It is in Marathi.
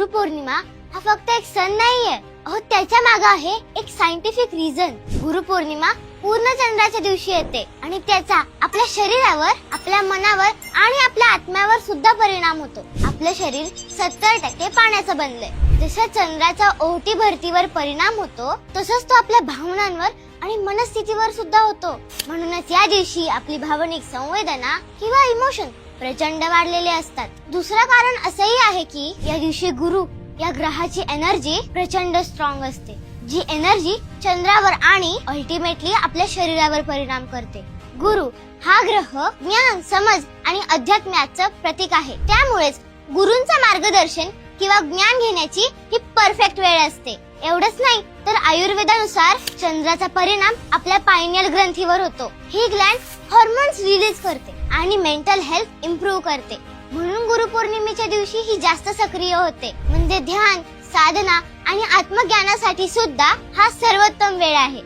गुरुपौर्णिमा हा फक्त एक सण नाहीये, अहो त्याच्या मागे आहे एक सायंटिफिक रिझन. गुरुपौर्णिमा पूर्ण चंद्राच्या दिवशी येते आणि त्याचा आपल्या शरीरावर, आपल्या मनावर आणि आपल्या आत्म्यावर सुद्धा परिणाम होतो. आपलं शरीर 70% पाण्याचं बनलंय. जसं चंद्राचा ओहोटी भरतीवर परिणाम होतो तसंच तो आपल्या भावनांवर आणि मनस्थितीवर सुद्धा होतो. म्हणूनच या दिवशी आपली भावनिक संवेदना किंवा इमोशन प्रचंड वाढलेले असतात. दुसरं कारण असंही आहे की या दिवशी गुरु या ग्रहाची एनर्जी प्रचंड स्ट्रॉंग असते, जी एनर्जी चंद्रावर आणि अल्टिमेटली आपल्या शरीरावर परिणाम करते. गुरु हा ग्रह ज्ञान, समज आणि अध्यात्माचं प्रतीक आहे. त्यामुळेच गुरूंचं मार्गदर्शन किंवा ज्ञान घेण्याची ही परफेक्ट वेळ असते. एवढंच नाही तर आयुर्वेदानुसार चंद्राचा परिणाम आपल्या पायनियल ग्रंथीवर होतो. ही ग्लँड हॉर्मोन्स रिलीज करते आणि मेंटल हेल्थ इम्प्रूव्ह करते. म्हणून गुरुपौर्णिमेच्या दिवशी ही जास्त सक्रिय होते. म्हणजे ध्यान, साधना आणि आत्मज्ञानासाठी सुद्धा हा सर्वोत्तम वेळ आहे.